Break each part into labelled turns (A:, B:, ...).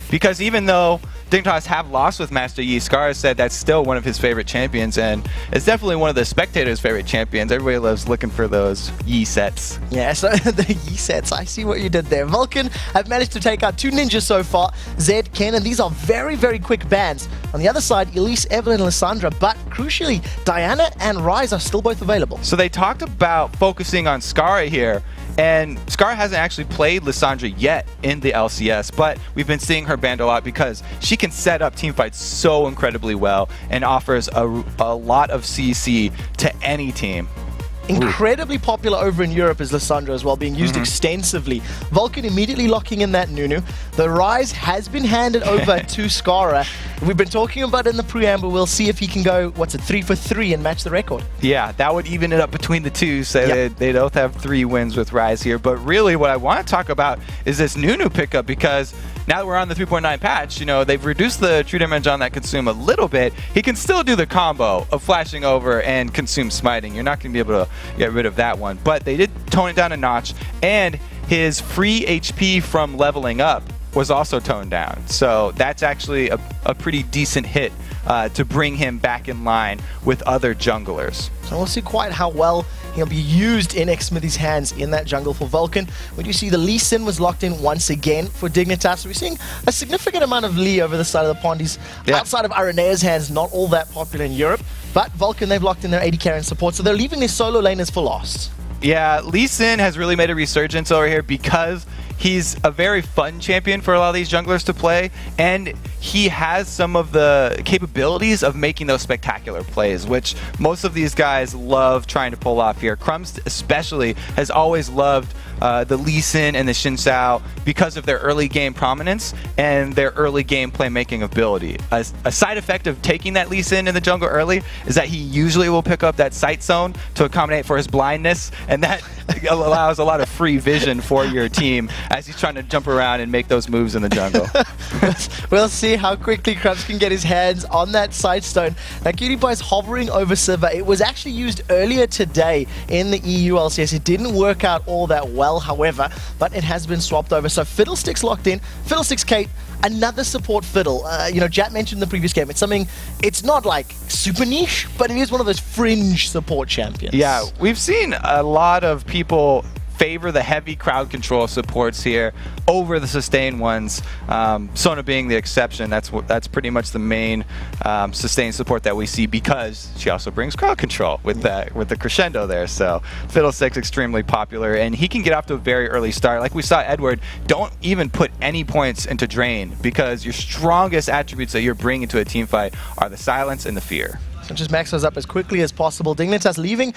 A: Because even though Dignitas have lost with Master Yi, Scarra said that's still one of his favorite champions, and it's definitely one of the spectators' favorite champions. Everybody loves looking for those Yi sets.
B: Yeah, so the Yi sets, I see what you did there. Vulcun have managed to take out 2 ninjas so far, Zed, Ken, and these are very, very quick bans. On the other side, Elise, Evelyn, and Lysandra, but crucially, Diana and Ryze are still both available.
A: So they talked about focusing on Scarra here, and Scarra hasn't actually played Lysandra yet in the LCS, but we've been seeing her banned a lot because she can set up teamfights so incredibly well and offers a lot of CC to any team.
B: Incredibly popular over in Europe is Lysandra as well, being used extensively. Vulcun immediately locking in that Nunu. The Ryze has been handed over to Scarra. We've been talking about it in the preamble. We'll see if he can go, what's it, 3 for 3 and match the record. Yeah,
A: that would even it up between the two, so they both have 3 wins with Ryze here. But really what I want to talk about is this Nunu pickup, because now that we're on the 3.9 patch, you know, they've reduced the true damage on that consume a little bit. He can still do the combo of flashing over and consume smiting. You're not going to be able to get rid of that one. But they did tone it down a notch, and his free HP from leveling up was also toned down. So that's actually a pretty decent hit to bring him back in line with other junglers.
B: So we'll see quite how well he'll be used in Xmithie's hands in that jungle for Vulcun. We do see the Lee Sin was locked in once again for Dignitas. So we're seeing a significant amount of Lee over the side of the pond. He's outside of Arenea's hands, not all that popular in Europe. But Vulcun, they've locked in their AD carry and support, so they're leaving their solo laners for lost.
A: Yeah, Lee Sin has really made a resurgence over here because he's a very fun champion for a lot of these junglers to play, and he has some of the capabilities of making those spectacular plays, which most of these guys love trying to pull off here. Crumbzz especially has always loved the Lee Sin and the Xin Zhao because of their early game prominence and their early game playmaking ability. A side effect of taking that Lee Sin in the jungle early is that he usually will pick up that sight zone to accommodate for his blindness, and that allows a lot of free vision for your team as he's trying to jump around and make those moves in the jungle.
B: We'll see how quickly Crumbzz can get his hands on that sight stone. Now, KiWiKiD is hovering over Siva. It was actually used earlier today in the EU LCS. It didn't work out all that well, however, but it has been swapped over. So Fiddlestick's locked in. Fiddlestick's Kate, another support fiddle. You know, Jat mentioned in the previous game, it's something, it's not like super niche, but it is one of those fringe support champions.
A: Yeah, we've seen a lot of people favor the heavy crowd control supports here over the sustain ones. Sona being the exception. That's pretty much the main sustain support that we see, because she also brings crowd control with the crescendo there. So Fiddlestick's extremely popular, and he can get off to a very early start. Like we saw Edward, don't even put any points into Drain, because your strongest attributes that you're bringing to a team fight are the silence and the fear.
B: So just max those up as quickly as possible. Dignitas leaving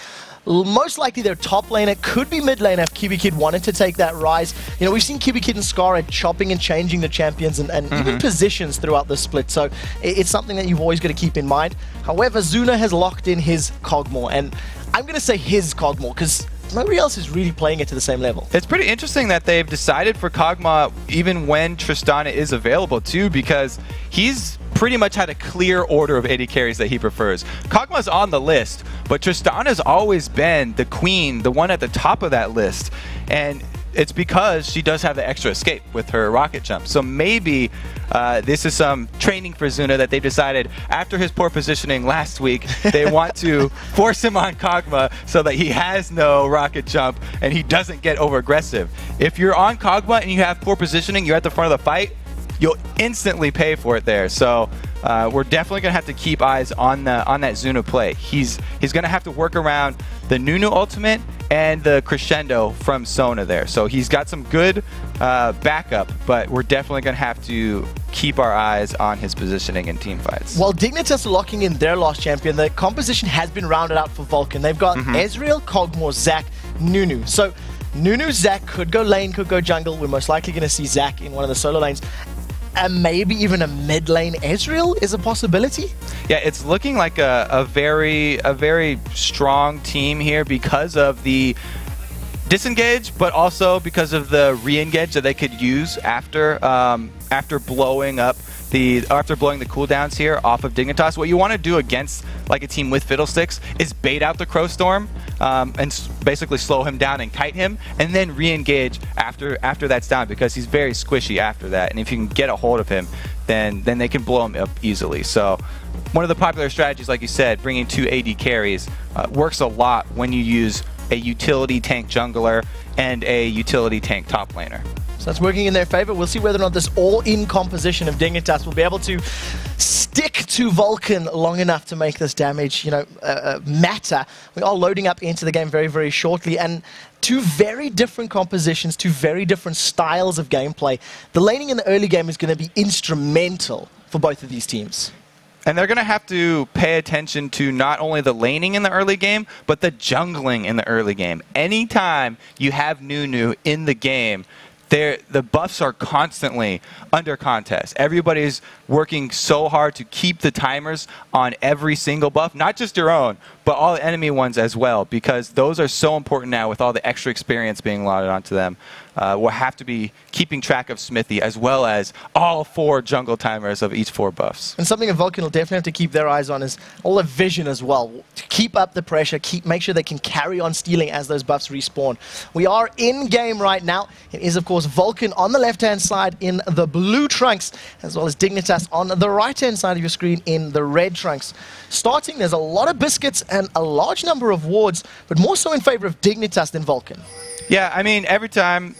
B: most likely their top laner, could be mid laner if KiWiKiD wanted to take that rise. You know, we've seen KiWiKiD and Scarra chopping and changing the champions and even positions throughout the split, so it's something that you've always got to keep in mind. However, Zuna has locked in his Kog'Maw, and I'm going to say his Kog'Maw because nobody else is really playing it to the same level.
A: It's pretty interesting that they've decided for Kog'Maw even when Tristana is available too, because he's pretty much had a clear order of AD carries that he prefers. Kog'Maw's on the list, but Tristana's always been the queen, the one at the top of that list. And it's because she does have the extra escape with her rocket jump. So maybe this is some training for Zuna that they've decided after his poor positioning last week, they want to force him on Kog'Maw so that he has no rocket jump and he doesn't get over aggressive. If you're on Kog'Maw and you have poor positioning, you're at the front of the fight, you'll instantly pay for it there. So we're definitely going to have to keep eyes on that Zuna play. He's going to have to work around the Nunu ultimate and the crescendo from Sona there. So he's got some good backup, but we're definitely going to have to keep our eyes on his positioning in team fights.
B: While Dignitas are locking in their last champion, the composition has been rounded out for Vulcun. They've got Ezreal, Kog'Maw, Zac, Nunu. So Nunu, Zac could go lane, could go jungle. We're most likely going to see Zac in one of the solo lanes. And maybe even a mid lane Ezreal is a possibility.
A: Yeah, it's looking like a very strong team here because of the disengage, but also because of the re-engage that they could use after blowing up after blowing the cooldowns here off of Dignitas, what you want to do against like a team with Fiddlesticks is bait out the Crow Storm and basically slow him down and kite him, and then re-engage after that's down, because he's very squishy after that. And if you can get a hold of him, then they can blow him up easily. So one of the popular strategies, like you said, bringing 2 AD carries works a lot when you use a utility tank jungler and a utility tank top laner.
B: So that's working in their favor. We'll see whether or not this all-in composition of Dignitas will be able to stick to Vulcun long enough to make this damage, matter. We are loading up into the game very, very shortly, and two very different compositions, two very different styles of gameplay. The laning in the early game is going to be instrumental for both of these teams.
A: And they're going to have to pay attention to not only the laning in the early game, but the jungling in the early game. Anytime you have Nunu in the game, the buffs are constantly under contest. Everybody's working so hard to keep the timers on every single buff, not just your own, but all the enemy ones as well, because those are so important now with all the extra experience being allotted onto them. We'll have to be keeping track of Xmithie as well as all 4 jungle timers of each 4 buffs.
B: And something that Vulcun will definitely have to keep their eyes on is all the vision as well. To keep up the pressure, make sure they can carry on stealing as those buffs respawn. We are in game right now. It is, of course, Vulcun on the left-hand side in the blue trunks, as well as Dignitas on the right-hand side of your screen in the red trunks. Starting, there's a lot of biscuits and a large number of wards, but more so in favor of Dignitas than Vulcun.
A: Yeah, I mean, every time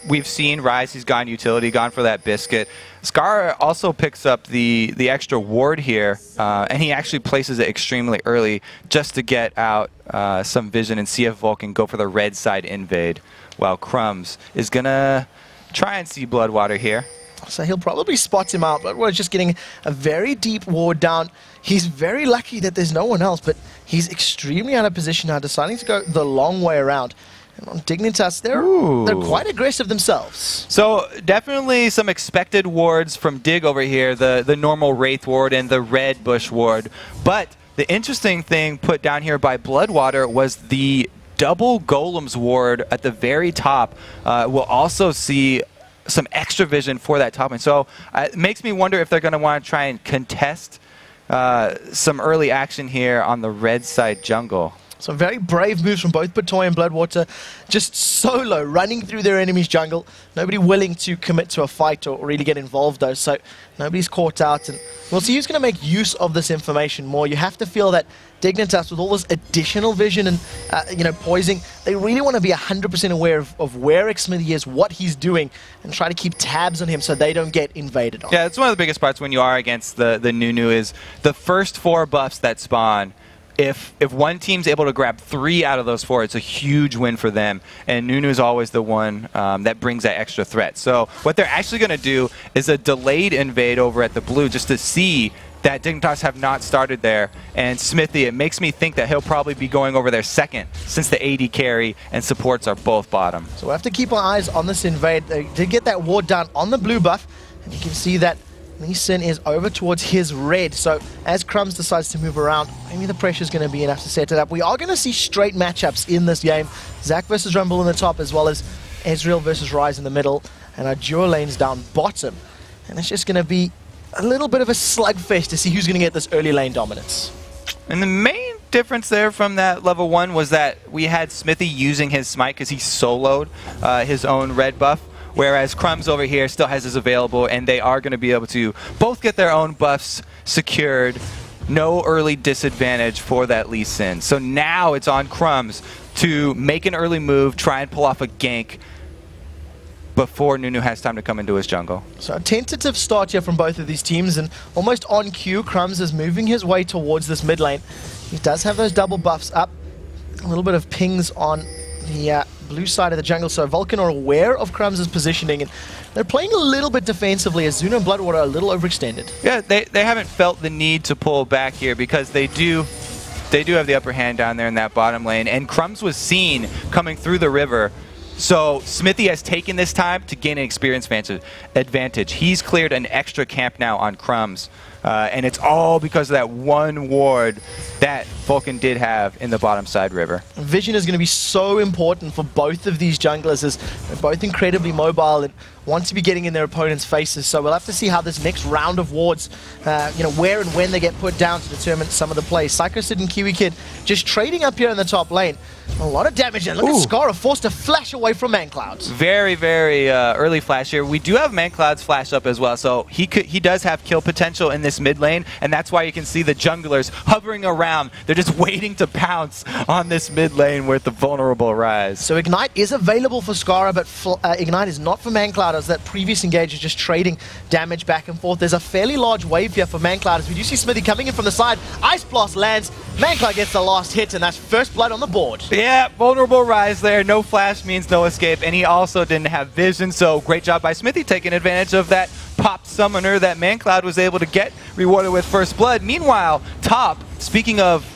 A: we've seen Rise, he's gone utility, gone for that biscuit. Scarra also picks up the extra ward here, and he actually places it extremely early just to get out some vision and see if Vulcun go for the red side invade, while Crumbzz is going to try and see BloodWater here.
B: So he'll probably spot him out, but we're just getting a very deep ward down. He's very lucky that there's no one else, but he's extremely out of position now, deciding to go the long way around. And on Dignitas, they're quite aggressive themselves.
A: So definitely some expected wards from Dig over here, the normal Wraith ward and the red bush ward. But the interesting thing put down here by BloodWater was the double Golems ward at the very top. We'll also see some extra vision for that top lane. So it makes me wonder if they're going to want to try and contest some early action here on the red side jungle.
B: Some very brave moves from both Patoy and BloodWater, just solo, running through their enemy's jungle. Nobody willing to commit to a fight or really get involved, though, so nobody's caught out. And we'll see who's going to make use of this information more. You have to feel that Dignitas, with all this additional vision and poising, they really want to be 100% aware of where Xmithie is, what he's doing, and try to keep tabs on him so they don't get invaded on.
A: Yeah, it's one of the biggest parts when you are against the Nunu is the first 4 buffs that spawn. If one team's able to grab 3 out of those 4, it's a huge win for them. And Nunu is always the one that brings that extra threat. So what they're actually going to do is a delayed invade over at the blue just to see that Dignitas have not started there. And Xmithie, it makes me think that he'll probably be going over there second, since the AD carry and supports are both bottom.
B: So we'll have to keep our eyes on this invade. They did get that ward down on the blue buff, and you can see that Lee Sin is over towards his red. So as Crumbzz decides to move around, maybe the pressure is going to be enough to set it up. We are going to see straight matchups in this game. Zac versus Rumble in the top, as well as Ezreal versus Rise in the middle, and our duo lanes down bottom. And it's just going to be a little bit of a slugfest to see who's going to get this early lane dominance.
A: And the main difference there from that level 1 was that we had Xmithie using his smite because he soloed his own red buff. Whereas Crumbzz over here still has his available, and they are going to be able to both get their own buffs secured. No early disadvantage for that Lee Sin. So now it's on Crumbzz to make an early move, try and pull off a gank before Nunu has time to come into his jungle.
B: So a tentative start here from both of these teams, and almost on cue, Crumbzz is moving his way towards this mid lane. He does have those double buffs up. A little bit of pings on the blue side of the jungle, so Vulcun are aware of Crumbz's positioning, and they're playing a little bit defensively as Zuna and BloodWater are a little overextended.
A: Yeah, they haven't felt the need to pull back here because they do have the upper hand down there in that bottom lane, and Crumbzz was seen coming through the river. So Xmithie has taken this time to gain an experience advantage. He's cleared an extra camp now on Crumbzz and it's all because of that one ward that Vulcun did have in the bottom side river.
B: Vision is going to be so important for both of these junglers, as they're both incredibly mobile and want to be getting in their opponent's faces. So we'll have to see how this next round of wards, where and when they get put down to determine some of the plays. Sycho Sid and KiWiKiD just trading up here in the top lane. A lot of damage, and look at Scarra forced to flash away from mancloud.
A: Very, very early flash here. We do have mancloud's flash up as well, so he does have kill potential in this mid lane, and that's why you can see the junglers hovering around. They're just waiting to pounce on this mid lane with the vulnerable rise.
B: So Ignite is available for Scarra, but Ignite is not for mancloud, as that previous engage is just trading damage back and forth. There's a fairly large wave here for mancloud, as we do see Xmithie coming in from the side. Ice Blast lands, mancloud gets the last hit, and that's first blood on the board.
A: Yeah, vulnerable rise there. No flash means no escape, and he also didn't have vision, so great job by Xmithie taking advantage of that pop summoner that mancloud was able to get rewarded with first blood. Meanwhile, top, speaking of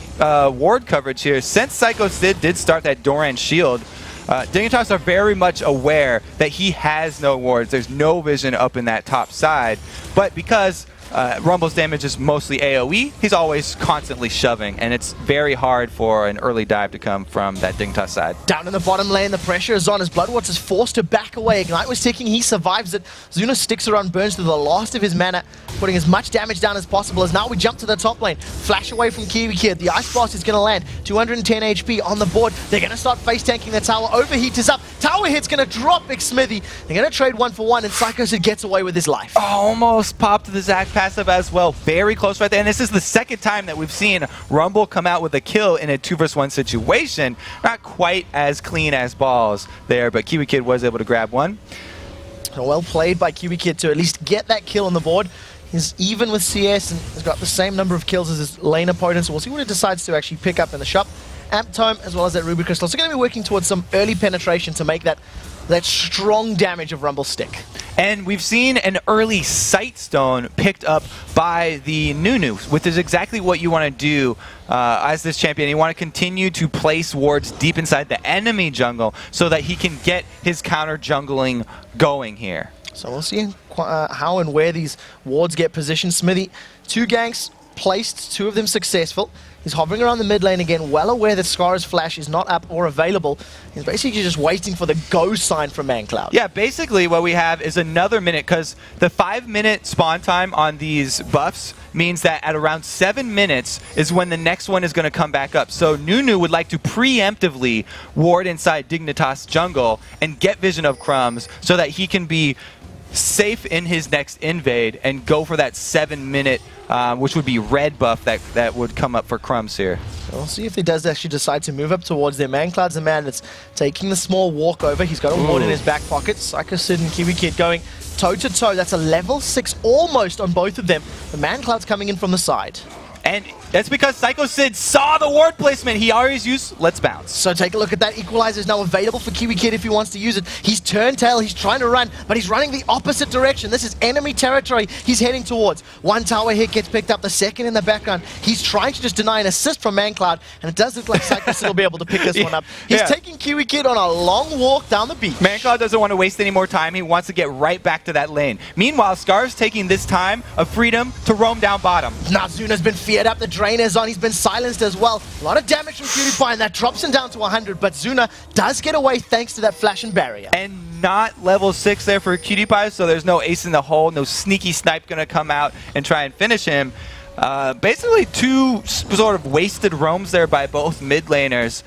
A: ward coverage here, since Sycho Sid did start that Doran shield, Dignitas are very much aware that he has no wards. There's no vision up in that top side, but because Rumble's damage is mostly AoE, he's always constantly shoving, and it's very hard for an early dive to come from that Dignitas side.
B: Down in the bottom lane, the pressure is on as BloodWater's forced to back away. Ignite was ticking, he survives it. Zuna sticks around, burns through the last of his mana, putting as much damage down as possible, as now we jump to the top lane. Flash away from KiWiKiD. The Ice Blast is going to land. 210 HP on the board. They're going to start face tanking the tower. Overheat is up. Tower hit's going to drop Xmithie. They're going to trade 1-for-1, and Sycho Sid gets away with his life.
A: Almost popped the Zac passive as well. Very close right there. And this is the second time that we've seen Rumble come out with a kill in a 2-versus-1 situation. Not quite as clean as balls there, but KiWiKiD was able to grab one.
B: Well played by KiWiKiD to at least get that kill on the board. He's even with CS and has got the same number of kills as his lane opponent, so we'll see what he decides to actually pick up in the shop. Amp Tome as well as that Ruby Crystal. So going to be working towards some early penetration to make that strong damage of Rumble stick.
A: And we've seen an early Sight Stone picked up by the Nunu, which is exactly what you want to do as this champion. You want to continue to place wards deep inside the enemy jungle so that he can get his counter jungling going here.
B: So we'll see how and where these wards get positioned. Xmithie, 2 ganks placed, 2 of them successful. He's hovering around the mid lane again, well aware that Scarra's flash is not up or available. He's basically just waiting for the go sign from mancloud.
A: Yeah, basically what we have is another minute, because the 5-minute spawn time on these buffs means that at around 7 minutes is when the next one is going to come back up. So Nunu would like to preemptively ward inside Dignitas jungle and get vision of Crumbzz so that he can be safe in his next invade and go for that 7-minute, which would be red buff that would come up for Crumbzz here.
B: We'll see if he does actually decide to move up towards them. mancloud's the man that's taking the small walk over. He's got a ward in his back pocket. Sycho Sid and KiWiKiD going toe-to-toe. That's a level 6 almost on both of them. The mancloud's coming in from the side.
A: And that's because Sycho Sid saw the ward placement. He always used Let's Bounce.
B: So take a look at that. Equalizer is now available for KiWiKiD if he wants to use it. He's turned tail. He's trying to run, but he's running the opposite direction. This is enemy territory he's heading towards. 1 tower hit gets picked up. The second in the background. He's trying to just deny an assist from mancloud, and it does look like Sycho Sid will be able to pick this one up. He's taking KiWiKiD on a long walk down the beach.
A: mancloud doesn't want to waste any more time. He wants to get right back to that lane. Meanwhile, Scar's taking this time of freedom to roam down bottom.
B: Now Zuna's been feared up. The drain is on. He's been silenced as well. A lot of damage from KiWiKiD, and that drops him down to 100, but Zuna does get away thanks to that flash and barrier.
A: And not level 6 there for KiWiKiD, so there's no ace in the hole, no sneaky snipe going to come out and try and finish him. Basically 2 sort of wasted roams there by both mid laners.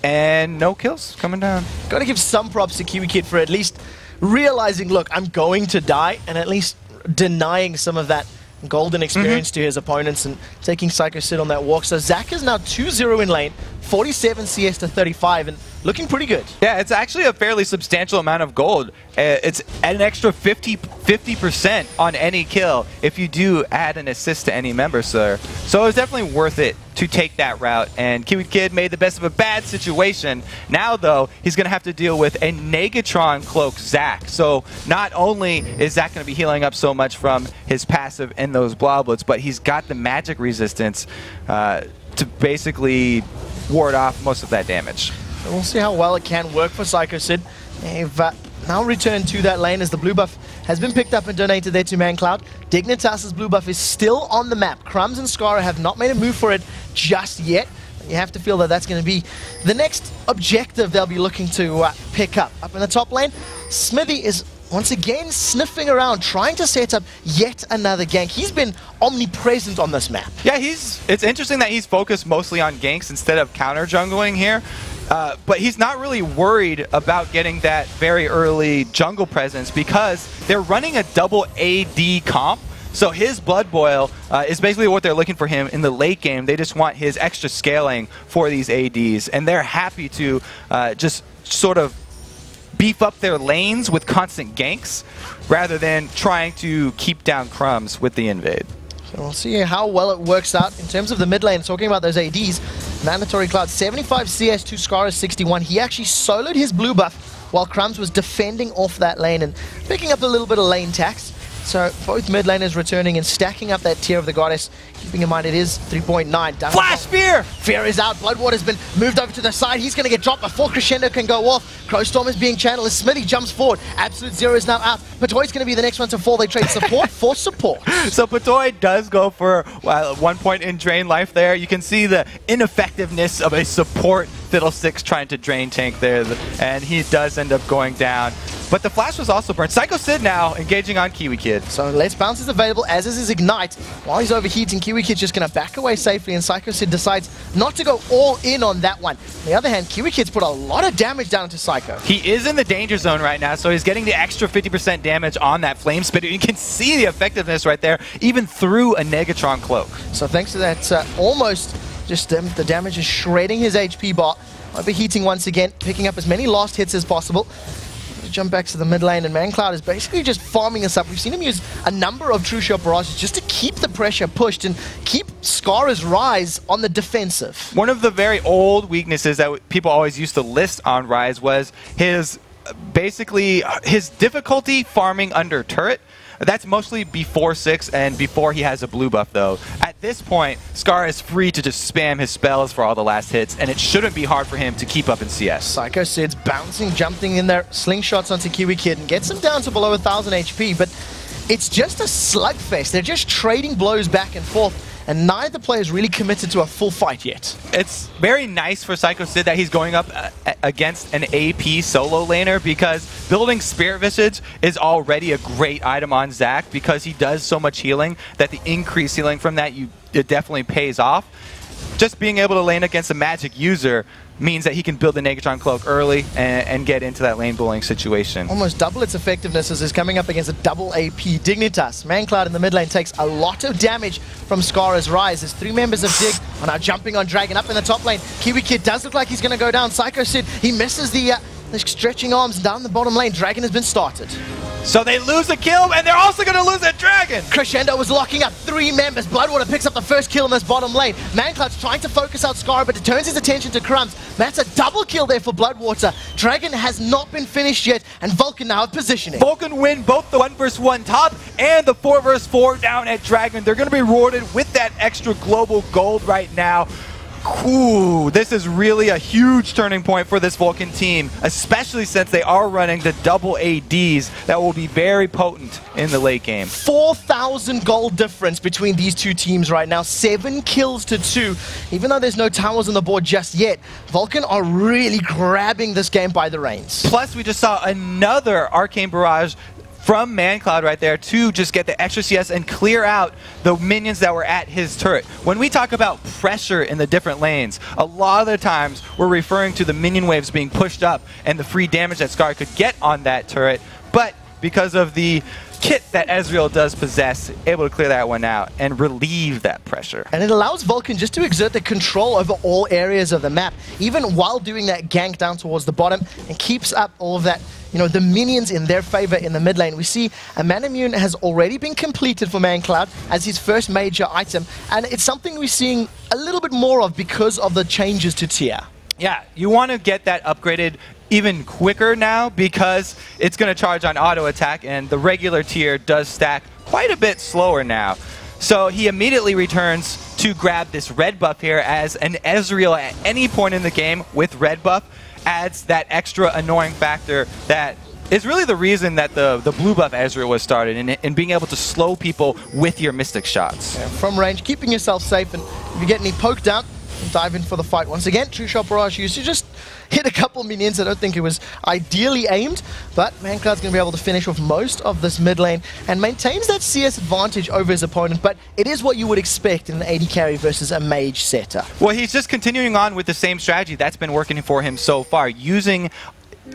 A: And no kills coming down.
B: Got to give some props to KiWiKiD for at least realizing, look, I'm going to die, and at least denying some of that golden experience to his opponents and taking Sycho Sid on that walk. So Zac is now 2-0 in lane, 47 CS to 35, and looking pretty good.
A: Yeah, it's actually a fairly substantial amount of gold. It's an extra 50% on any kill if you do add an assist to any member, sir. So it's definitely worth it to take that route, and KiWiKiD made the best of a bad situation. Now, though, he's going to have to deal with a Negatron cloak Zac. So not only is Zac going to be healing up so much from his passive in those bloblets, but he's got the magic resistance to basically ward off most of that damage.
B: We'll see how well it can work for Sycho Sid. They've now returned to that lane as the blue buff has been picked up and donated there to mancloud. Dignitas' blue buff is still on the map. Crumbzz and Scarra have not made a move for it just yet. You have to feel that that's going to be the next objective they'll be looking to pick up. Up in the top lane, Xmithie is once again sniffing around, trying to set up yet another gank. He's been omnipresent on this map.
A: Yeah, it's interesting that he's focused mostly on ganks instead of counter jungling here. But he's not really worried about getting that very early jungle presence because they're running a double AD comp. So his Blood Boil is basically what they're looking for him in the late game. They just want his extra scaling for these ADs, and they're happy to just sort of beef up their lanes with constant ganks rather than trying to keep down Crumbzz with the invade.
B: So we'll see how well it works out in terms of the mid lane. Talking about those ADs, mandatorycloud 75 CS to scarra 61. He actually soloed his blue buff while Crumbzz was defending off that lane and picking up a little bit of lane tax. So both mid laners returning and stacking up that tier of the goddess. Keeping in mind it is 3.9.
A: Flash Spear!
B: Fear is out. Bloodwater's been moved over to the side. He's going to get dropped before Crescendo can go off. Crowstorm is being channeled as Xmithie jumps forward. Absolute Zero is now out. Patoy's going to be the next one to fall. They trade support for support.
A: So Patoy does go for 1 point in drain life there. You can see the ineffectiveness of a support Fiddlesticks trying to drain tank there, and he does end up going down. But the flash was also burned. Sycho Sid now engaging on KiWiKiD.
B: So Let's Bounce is available, as is his Ignite. While he's overheating, KiWiKid's just going to back away safely, and Sycho Sid decides not to go all in on that one. On the other hand, KiWiKid's put a lot of damage down to Sycho.
A: He is in the danger zone right now, so he's getting the extra 50% damage on that Flame Spitter. You can see the effectiveness right there, even through a Negatron Cloak.
B: So thanks to that, almost just the damage is shredding his HP bar. Overheating once again, picking up as many last hits as possible. Jump back to the mid lane, and mancloud is basically just farming this up. We've seen him use a number of True Shot barrages just to keep the pressure pushed and keep Scarra's Rise on the defensive.
A: One of the very old weaknesses that people always used to list on Rise was his basically his difficulty farming under turret. That's mostly before 6 and before he has a blue buff, though. At this point, Scarra is free to just spam his spells for all the last hits, and it shouldn't be hard for him to keep up in CS.
B: Sycho Sid's bouncing, jumping in there, slingshots onto KiWiKiD and gets him down to below 1,000 HP, but it's just a slugfest. They're just trading blows back and forth, and neither player is really committed to a full fight yet.
A: It's very nice for Sycho Sid that he's going up against an AP solo laner, because building Spirit Visage is already a great item on Zac because he does so much healing that the increased healing from that it definitely pays off. Just being able to lane against a magic user means that he can build the Negatron Cloak early and get into that lane bullying situation.
B: Almost double its effectiveness as he's coming up against a double AP. Dignitas, mancloud in the mid lane, takes a lot of damage from Scarra's Rise as 3 members of Dig are now jumping on Dragon up in the top lane. KiWiKiD does look like he's going to go down. Sycho Sid, he misses the stretching arms down the bottom lane. Dragon has been started.
A: So they lose a kill, and they're also going to lose a dragon!
B: Crescendo was locking up 3 members. BloodWater picks up the first kill in this bottom lane. mancloud's trying to focus out Scarra, but it turns his attention to Crumbzz. That's a double kill there for BloodWater. Dragon has not been finished yet, and Vulcun now have positioning.
A: Vulcun win both the 1 vs 1 top and the 4 vs 4 down at Dragon. They're going to be rewarded with that extra global gold right now. Ooh, this is really a huge turning point for this Vulcun team, especially since they are running the double ADs that will be very potent in the late game.
B: 4,000 gold difference between these two teams right now. 7 kills to 2. Even though there's no towers on the board just yet, Vulcun are really grabbing this game by the reins.
A: Plus, we just saw another Arcane Barrage from mancloud right there to just get the extra CS and clear out the minions that were at his turret. When we talk about pressure in the different lanes, a lot of the times we're referring to the minion waves being pushed up and the free damage that Scarra could get on that turret, but because of the kit that Ezreal does possess, able to clear that one out and relieve that pressure.
B: And it allows Vulcun just to exert the control over all areas of the map, even while doing that gank down towards the bottom, and keeps up all of that, the minions in their favor in the mid lane. We see a Manamune has already been completed for mancloud as his first major item, and it's something we're seeing a little bit more of because of the changes to tier.
A: Yeah, you want to get that upgraded even quicker now because it's going to charge on auto attack, and the regular tier does stack quite a bit slower now. So he immediately returns to grab this red buff here, as an Ezreal at any point in the game with red buff adds that extra annoying factor that is really the reason that the blue buff Ezreal was started, and being able to slow people with your Mystic shots.
B: Yeah, from range, keeping yourself safe, and if you get any poked out, dive in for the fight once again. True Shot Barrage used to just hit a couple minions. I don't think it was ideally aimed, but mancloud's going to be able to finish off most of this mid lane and maintains that CS advantage over his opponent, but it is what you would expect in an AD carry versus a mage setup.
A: Well, he's just continuing on with the same strategy that's been working for him so far, using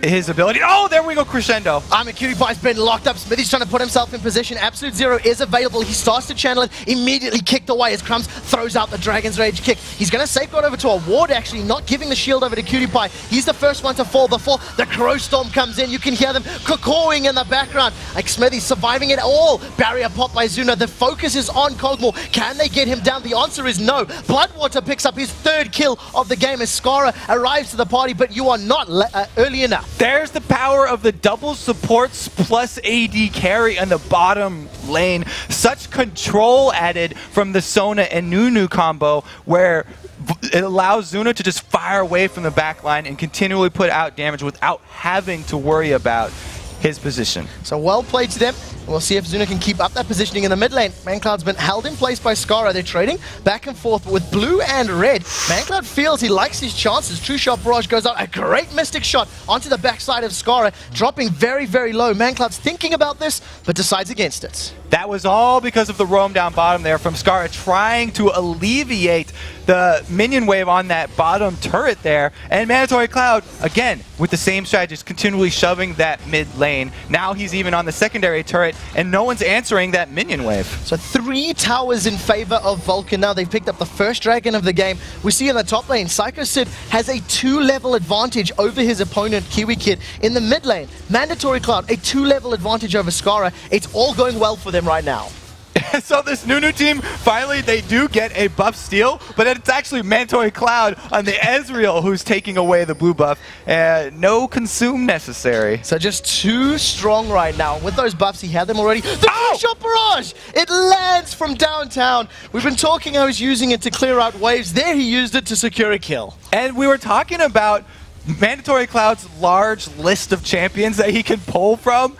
A: his ability. Oh, there we go, crescendo.
B: KiWiKiD's been locked up. Xmithie's trying to put himself in position. Absolute Zero is available. He starts to channel it, immediately kicked away as Crumbzz throws out the Dragon's Rage kick. He's going to safeguard over to a ward, actually, not giving the shield over to KiWiKiD. He's the first one to fall before the Crow Storm comes in. You can hear them cawing in the background. Like Xmithie surviving it all. Barrier popped by Zuna. The focus is on Kog'Maw. Can they get him down? The answer is no. BloodWater picks up his third kill of the game as Scarra arrives to the party, but you are not early enough.
A: There's the power of the double supports plus AD carry on the bottom lane. Such control added from the Sona and Nunu combo, where it allows Zuna to just fire away from the back line and continually put out damage without having to worry about his position.
B: So well played to them. We'll see if Zuna can keep up that positioning in the mid lane. mancloud's been held in place by Scarra. They're trading back and forth with blue and red. mancloud feels he likes his chances. True Shot Barrage goes out. A great Mystic shot onto the backside of Scarra, dropping very, very low. mancloud's thinking about this, but decides against it.
A: That was all because of the roam down bottom there from Scarra, trying to alleviate the minion wave on that bottom turret there. And mandatorycloud, again, with the same strategy, just continually shoving that mid lane. Now he's even on the secondary turret, and no one's answering that minion wave.
B: So 3 towers in favor of Vulcun now. They've picked up the first dragon of the game. We see in the top lane, Sycho Sid has a 2-level advantage over his opponent, KiWiKiD. In the mid lane, mandatorycloud, a 2-level advantage over Scarra. It's all going well for them right now.
A: So this Nunu team, finally they do get a buff steal, but it's actually mandatorycloud on the Ezreal who's taking away the blue buff. No consume necessary.
B: So just too strong right now. With those buffs, he had them already. The Shot Barrage! It lands from downtown. We've been talking how he's using it to clear out waves. There he used it to secure a kill.
A: And we were talking about mandatorycloud's large list of champions that he can pull from.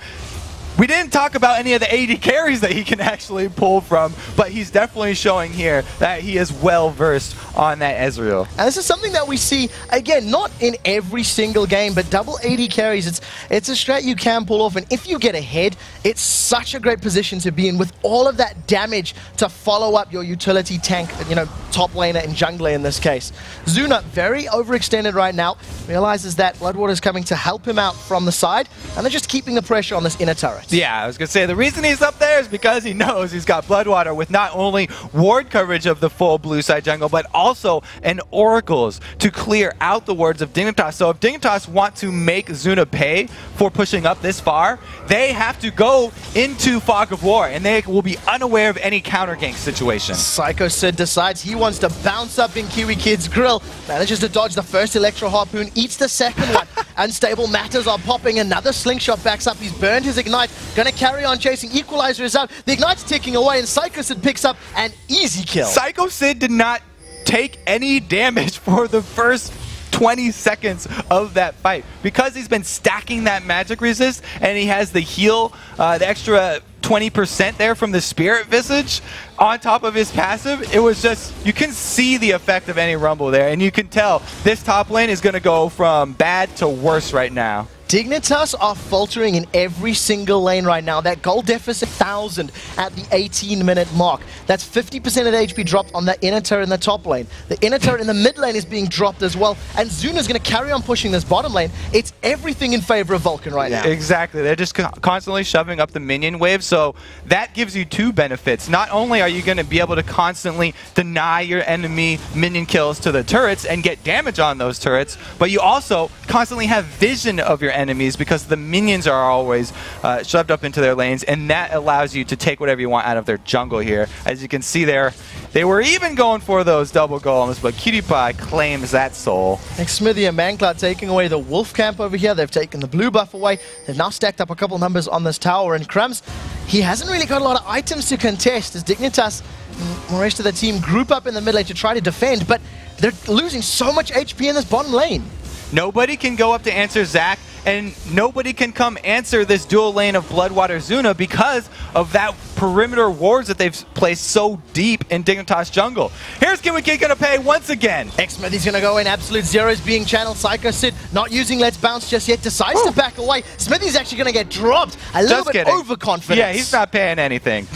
A: We didn't talk about any of the AD carries that he can actually pull from, but he's definitely showing here that he is well versed on that Ezreal.
B: And this is something that we see, again, not in every single game, but double AD carries, it's a strat you can pull off, and if you get ahead, it's such a great position to be in with all of that damage to follow up your utility tank, you know, top laner and jungler in this case. Zuna, very overextended right now, realizes that BloodWater is coming to help him out from the side, and they're just keeping the pressure on this inner turret.
A: Yeah, I was going to say, the reason he's up there is because he knows he's got BloodWater with not only ward coverage of the full blue side jungle, but also an Oracles to clear out the wards of Dignitas. So if Dignitas want to make Zuna pay for pushing up this far, they have to go into Fog of War, and they will be unaware of any counter gank situation.
B: Sycho Sid decides he wants to bounce up in KiWiKiD's grill, manages to dodge the first Electro Harpoon, eats the second one. Unstable Matters are popping, another slingshot backs up, he's burned his Ignite. Gonna carry on chasing. Equalizer is out. The Ignite's ticking away, and Sycho Sid picks up an easy kill.
A: Sycho Sid did not take any damage for the first 20 seconds of that fight because he's been stacking that magic resist, and he has the heal, the extra 20% there from the Spirit Visage on top of his passive. It was just, you can see the effect of any rumble there, and you can tell this top lane is going to go from bad to worse right now.
B: Dignitas are faltering in every single lane right now. That goal deficit 1,000 at the 18-minute mark. That's 50% of the HP dropped on the inner turret in the top lane. The inner turret in the mid lane is being dropped as well. And Zuna's going to carry on pushing this bottom lane. It's everything in favor of Vulcun right now.
A: Exactly. They're just constantly shoving up the minion wave. So that gives you 2 benefits. Not only are you going to be able to constantly deny your enemy minion kills to the turrets and get damage on those turrets, but you also constantly have vision of your enemies because the minions are always shoved up into their lanes, and that allows you to take whatever you want out of their jungle here. As you can see there, they were even going for those double golems, but KiWiKiD claims that soul.
B: Xmithie and mancloud taking away the wolf camp over here. They've taken the blue buff away. They've now stacked up a couple numbers on this tower, and Crumbzz, he hasn't really got a lot of items to contest as Dignitas and the rest of the team group up in the mid lane to try to defend, but they're losing so much HP in this bottom lane.
A: Nobody can go up to answer Zach, and nobody can come answer this dual lane of BloodWater Zuna because of that perimeter wards that they've placed so deep in Dignitas jungle. Here's KiWiKiD gonna pay once again.
B: Xmithie's gonna go in, absolute zeros being channeled. Sycho Sid not using Let's Bounce just yet, decides to back away. Smithie's actually gonna get dropped. A little bit overconfident.
A: Yeah, he's not paying anything.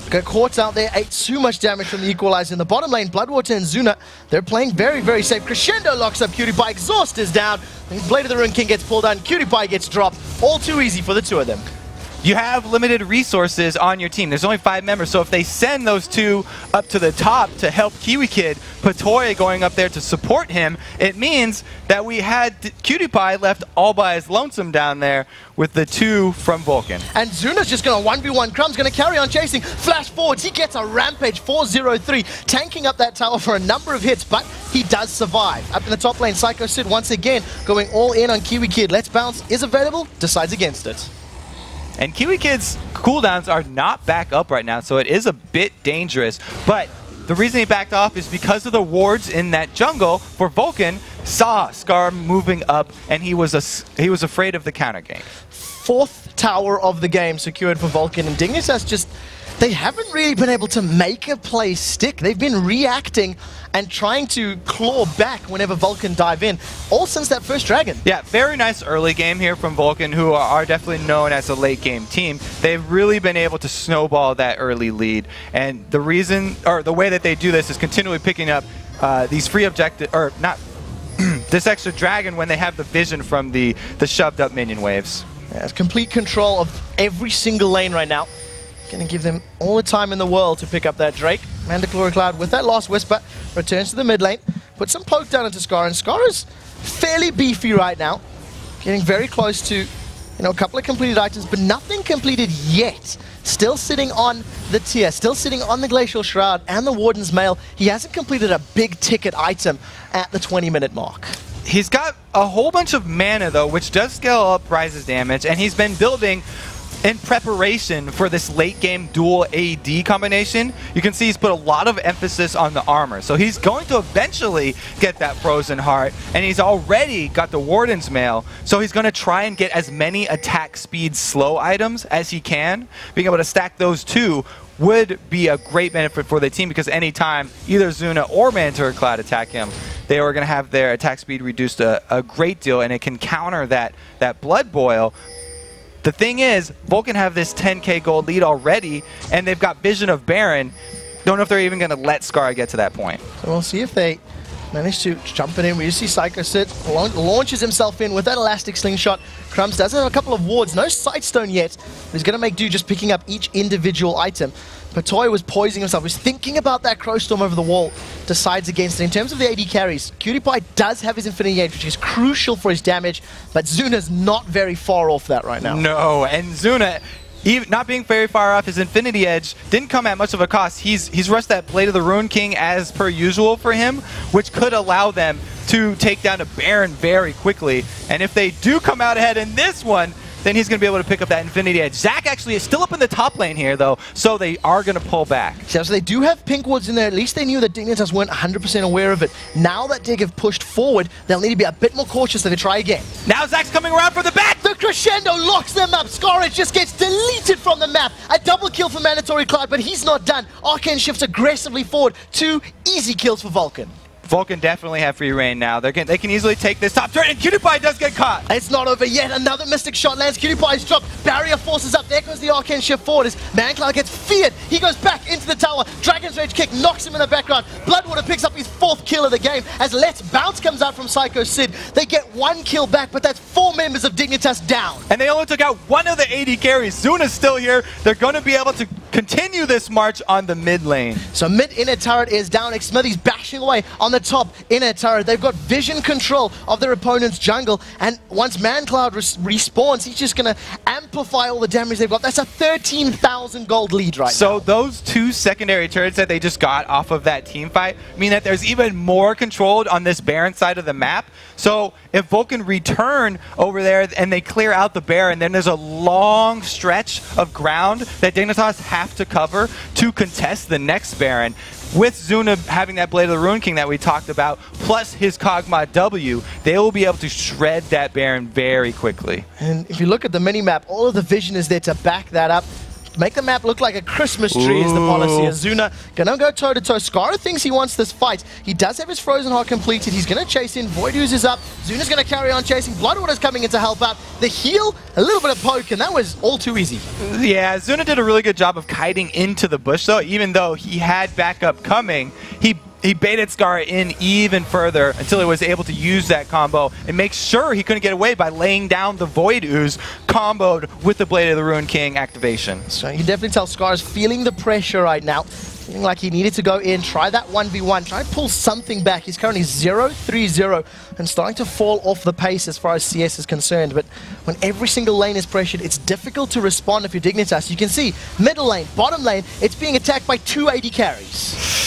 B: Got caught out there, ate too much damage from the equalizer in the bottom lane. BloodWater and Zuna, they're playing very, very safe. Crescendo locks up KiWiKiD, Exhaust is down. Blade of the Rune King gets pulled down, KiWiKiD gets dropped. All too easy for the two of them.
A: You have limited resources on your team. There's only 5 members, so if they send those 2 up to the top to help KiWiKiD, Patoy going up there to support him, it means that we had KiWiKiD left all by his lonesome down there with the 2 from Vulcun.
B: And Zuna's just going to 1v1. Crumbzz going to carry on chasing. Flash forwards. He gets a rampage 4-0-3, tanking up that tower for a number of hits, but he does survive. Up in the top lane, Sycho Sid once again going all in on KiWiKiD. Let's Bounce is available, decides against it.
A: And KiWiKid's cooldowns are not back up right now, so it is a bit dangerous. But the reason he backed off is because of the wards in that jungle for Vulcun. Saw Scarra moving up, and he was afraid of the counter game.
B: 4th tower of the game secured for Vulcun, and Dignitas just, they haven't really been able to make a play stick. They've been reacting and trying to claw back whenever Vulcun dive in, all since that first dragon.
A: Yeah, very nice early game here from Vulcun, who are definitely known as a late game team. They've really been able to snowball that early lead, and the reason, or the way that they do this is continually picking up these free objective, or not, this extra dragon when they have the vision from the shoved up minion waves.
B: Yeah, it's complete control of every single lane right now. Going to give them all the time in the world to pick up that Drake. mandatorycloud with that Last Whisper returns to the mid lane. Put some poke down into Scarra, and Scarra's fairly beefy right now. Getting very close to, a couple of completed items, but nothing completed yet. Still sitting on the tier, still sitting on the Glacial Shroud and the Warden's Mail. He hasn't completed a big ticket item at the 20-minute mark.
A: He's got a whole bunch of mana, though, which does scale up Ryze's damage, and he's been building in preparation for this late game dual AD combination. You can see he's put a lot of emphasis on the armor. So he's going to eventually get that Frozen Heart, and he's already got the Warden's Mail. So he's going to try and get as many attack speed slow items as he can. Being able to stack those 2 would be a great benefit for the team, because anytime either Zuna or mandatorycloud attack him, they are going to have their attack speed reduced a great deal, and it can counter that Blood Boil. The thing is, Vulcun have this 10k gold lead already, and they've got Vision of Baron. Don't know if they're even going to let Scarra get to that point.
B: So we'll see if they manage to jump it in. We just see Sycho Sid launches himself in with that elastic slingshot. Crumbzz does have a couple of wards, no Sightstone yet. He's going to make do just picking up each individual item. Patoy was poising himself, was thinking about that Crowstorm over the wall, decides against it. In terms of the AD carries, KiWiKiD does have his Infinity Edge, which is crucial for his damage, but Zuna's not very far off that right now.
A: No, and Zuna, even not being very far off his Infinity Edge, didn't come at much of a cost. He's rushed that Blade of the Rune King as per usual for him, which could allow them to take down a Baron very quickly. And if they do come out ahead in this one, then he's going to be able to pick up that Infinity Edge. Zac actually is still up in the top lane here, though, so they are going to pull back.
B: So they do have pink wards in there. At least they knew that Dignitas weren't 100% aware of it. Now that Dig have pushed forward, they'll need to be a bit more cautious than they try again.
A: Now Zac's coming around for the back!
B: The Crescendo locks them up. Scarra just gets deleted from the map. A double kill for mandatorycloud, but he's not done. Arcane shifts aggressively forward. 2 easy kills for Vulcun.
A: Vulcun definitely have free reign now. They can easily take this top turret, and KiWiKiD does get caught.
B: It's not over yet. Another Mystic Shot lands. KiWiKiD's dropped. Barrier forces up. There goes the Arcane shift forward as mancloud gets feared. He goes back into the tower. Dragon's Rage kick knocks him in the background. BloodWater picks up his 4th kill of the game as Let's Bounce comes out from Sycho Sid. They get 1 kill back, but that's 4 members of Dignitas down.
A: And they only took out 1 of the AD carries. Zuna's still here. They're going to be able to continue this march on the mid lane.
B: So mid inner turret is down. Xmithie's bashing away on the top inner turret. They've got vision control of their opponent's jungle, and once mancloud respawns, he's just going to amplify all the damage they've got. That's a 13,000 gold lead right now.
A: So those 2 secondary turrets that they just got off of that team fight mean that there's even more controlled on this Baron side of the map. So if Vulcun return over there and they clear out the Baron, then there's a long stretch of ground that Dignitas have have to cover to contest the next Baron. With Zuna having that Blade of the Ruin King that we talked about, plus his Kog'Maw W, they will be able to shred that Baron very quickly.
B: And if you look at the mini-map, all of the vision is there to back that up. Make the map look like a Christmas tree is the policy. And Zuna gonna go toe-to-toe. Scarra thinks he wants this fight. He does have his Frozen Heart completed. He's gonna chase in. Void Ooze is up. Zuna's gonna carry on chasing. BloodWater's coming in to help out. The heal, a little bit of poke, and that was all too easy.
A: Yeah, Zuna did a really good job of kiting into the bush, though. Even though he had backup coming, he baited Scarra in even further until he was able to use that combo and make sure he couldn't get away by laying down the Void Ooze comboed with the Blade of the Ruin King activation.
B: So you can definitely tell Scarra's feeling the pressure right now. Feeling like he needed to go in, try that 1v1, try to pull something back. He's currently 0-3-0 and starting to fall off the pace as far as CS is concerned. But when every single lane is pressured, it's difficult to respond if you're Dignitas. You can see middle lane, bottom lane, it's being attacked by 2 AD carries.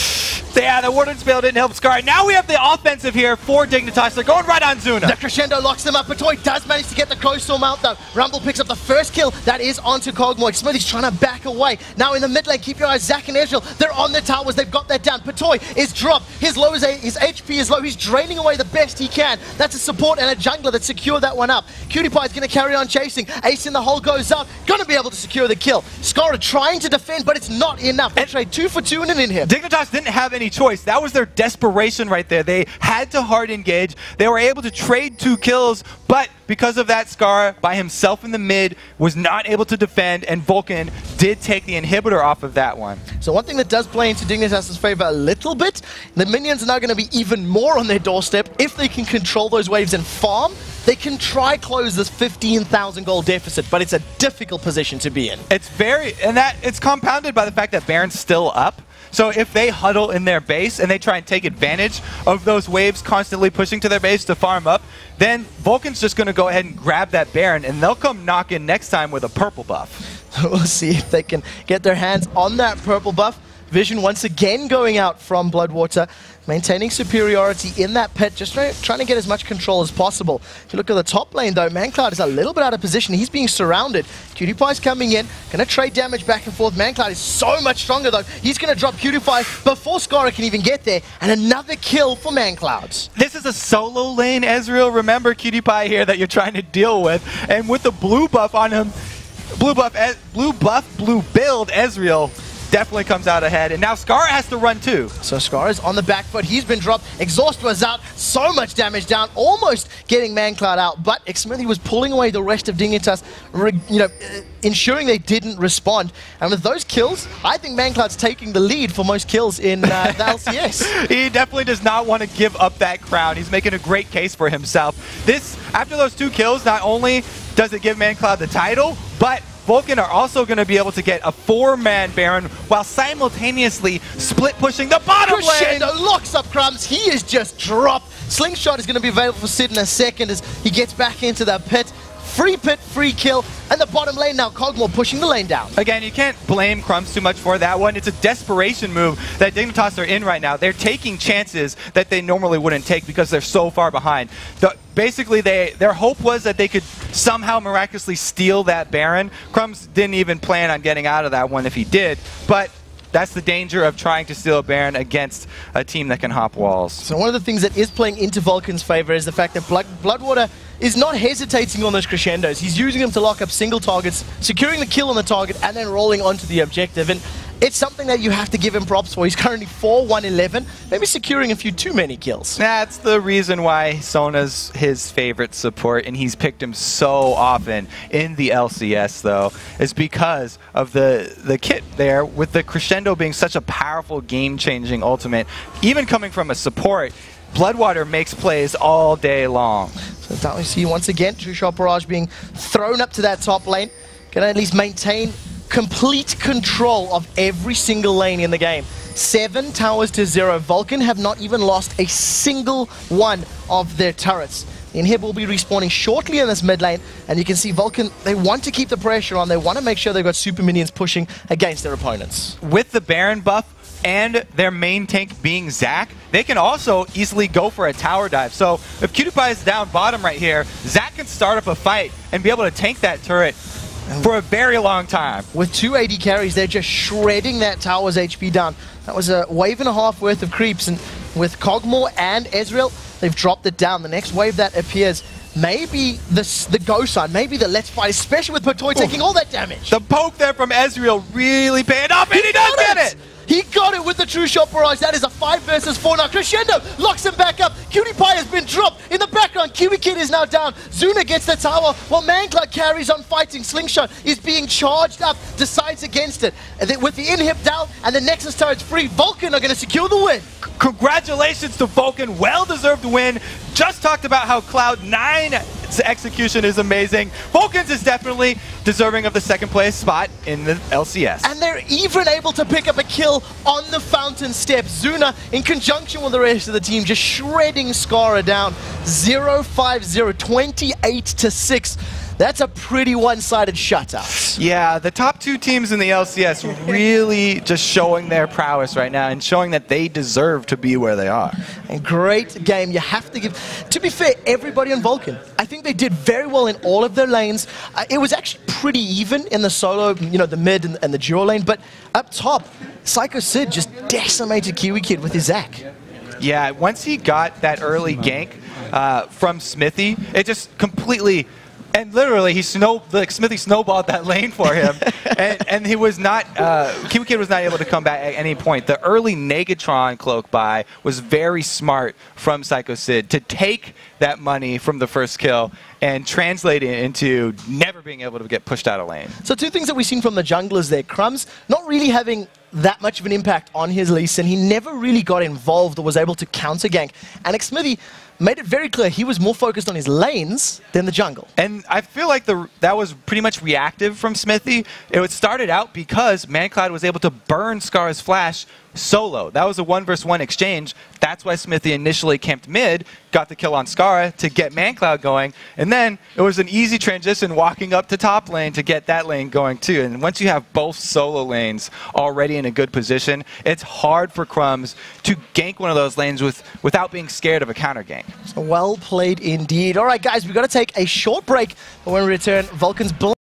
A: Yeah, the Warden spell didn't help Scarra. Now we have the offensive here for Dignitas. They're going right on Zuna.
B: The crescendo locks them up. Patoy does manage to get the Crow Storm out though. Rumble picks up the first kill. That is onto Kog'Maw. Xmithie's trying to back away. Now in the mid lane, keep your eyes. Zac and Ezreal, they're on the towers. They've got that down. Patoy is dropped. His HP is low. He's draining away the best he can. That's a support and a jungler that secured that one up. KiWiKiD is going to carry on chasing. Ace in the hole goes up. Going to be able to secure the kill. Scarra trying to defend, but it's not enough. They trade 2 for 2 and an inhib.
A: Dignitas didn't have any choice. That was their desperation right there. They had to hard engage. They were able to trade 2 kills, but because of that, Scarra by himself in the mid was not able to defend, and Vulcun did take the inhibitor off of that one.
B: So one thing that does play into Dignitas' favor a little bit, the minions are now going to be even more on their doorstep. If they can control those waves and farm, they can try close this 15,000 gold deficit, but it's a difficult position to be in.
A: It's compounded by the fact that Baron's still up. So if they huddle in their base and they try and take advantage of those waves constantly pushing to their base to farm up, then Vulcan's just going to go ahead and grab that Baron, and they'll come knock in next time with a purple buff.
B: We'll see if they can get their hands on that purple buff. Vision once again going out from BloodWater, maintaining superiority in that pit, just trying to get as much control as possible. If you look at the top lane though, mancloud is a little bit out of position. He's being surrounded. KiWiKiD's coming in, going to trade damage back and forth. mancloud is so much stronger though. He's going to drop KiWiKiD before Scarra can even get there, and another kill for mancloud.
A: This is a solo lane, Ezreal. Remember KiWiKiD here that you're trying to deal with, and with the blue buff on him, blue build, Ezreal definitely comes out ahead, and now Scarra has to run too. So
B: Scarra's on the back foot. He's been dropped. Exhaust was out. So much damage down, almost getting mancloud out, but Xmithie was pulling away the rest of Dignitas, ensuring they didn't respond. And with those kills, I think mancloud's taking the lead for most kills in the LCS.
A: He definitely does not want to give up that crown. He's making a great case for himself. After those 2 kills, not only does it give mancloud the title, but Vulcun are also going to be able to get a 4-man Baron while simultaneously split pushing the bottom lane.
B: Locks up Crumbzz. He is just dropped. Slingshot is going to be available for Sid in a second as he gets back into that pit. Free pit, free kill, and the bottom lane now, Kog'Maw pushing the lane down.
A: Again, you can't blame Crumbzz too much for that one. It's a desperation move that Dignitas are in right now. They're taking chances that they normally wouldn't take because they're so far behind. Basically, their hope was that they could somehow miraculously steal that Baron. Crumbzz didn't even plan on getting out of that one if he did, but that's the danger of trying to steal a Baron against a team that can hop walls.
B: So one of the things that is playing into Vulcan's favor is the fact that BloodWater is not hesitating on those crescendos. He's using them to lock up single targets, securing the kill on the target, and then rolling onto the objective. And it's something that you have to give him props for. He's currently 4-1-11, maybe securing a few too many kills.
A: That's the reason why Sona's his favorite support, and he's picked him so often in the LCS, though, is because of the kit there, with the crescendo being such a powerful game-changing ultimate. Even coming from a support, BloodWater makes plays all day long.
B: So that we see once again, True Shot Barrage being thrown up to that top lane. Can at least maintain complete control of every single lane in the game. 7 towers to 0. Vulcun have not even lost a single one of their turrets. The inhib will be respawning shortly in this mid lane, and you can see Vulcun, they want to keep the pressure on. They want to make sure they've got super minions pushing against their opponents.
A: With the Baron buff and their main tank being Zac, they can also easily go for a tower dive. So if KiWiKiD is down bottom right here, Zac can start up a fight and be able to tank that turret for a very long time.
B: With 2 AD carries, they're just shredding that tower's HP down. That was a wave and a half worth of creeps, and with Kog'Maw and Ezreal, they've dropped it down. The next wave that appears, maybe the go sign, maybe the let's fight, especially with Patoy taking all that damage.
A: The poke there from Ezreal really paid off, and he does get it!
B: He got it with the true shot barrage. That is a 5 versus 4 now. Crescendo locks him back up. PewDiePie has been dropped. In the background, KiWiKiD is now down. Zuna gets the tower while mancloud carries on fighting. Slingshot is being charged up, decides against it. And then with the inhib down and the Nexus turrets free, Vulcun are going to secure the win.
A: Congratulations to Vulcun, well-deserved win. Just talked about how Cloud9's execution is amazing. Vulcun's is definitely deserving of the second place spot in the LCS.
B: And they're even able to pick up a kill on the fountain steps. Zuna, in conjunction with the rest of the team, just shredding Scarra down. 0-5-0, 28-6. That's a pretty one-sided shutout.
A: Yeah, the top 2 teams in the LCS really just showing their prowess right now and showing that they deserve to be where they are.
B: And great game. You have to give... To be fair, everybody on Vulcun, I think they did very well in all of their lanes. It was actually pretty even in the solo, you know, the mid and the duo lane, but up top, Sycho Sid just decimated KiWiKiD with his Zac.
A: Yeah, once he got that early gank from Xmithie, it just completely... And literally, Xmithie snowballed that lane for him, and he was not. KiWiKiD was not able to come back at any point. The early Negatron cloak buy was very smart from Sycho Sid to take that money from the first kill and translate it into never being able to get pushed out of lane.
B: So 2 things that we've seen from the junglers there. Crumbzz not really having that much of an impact on his Lee Sin. He never really got involved or was able to counter gank. And Xmithie made it very clear he was more focused on his lanes than the jungle.
A: And I feel like that was pretty much reactive from Xmithie. It started out because mancloud was able to burn Scarra's flash solo. That was a 1 versus 1 exchange. That's why Xmithie initially camped mid, got the kill on Scarra to get mancloud going, and then it was an easy transition walking up to top lane to get that lane going too. And once you have both solo lanes already in a good position, it's hard for Crumbzz to gank one of those lanes without being scared of a counter gank.
B: Well played indeed. All right, guys, we've got to take a short break, but when we return, Vulcun's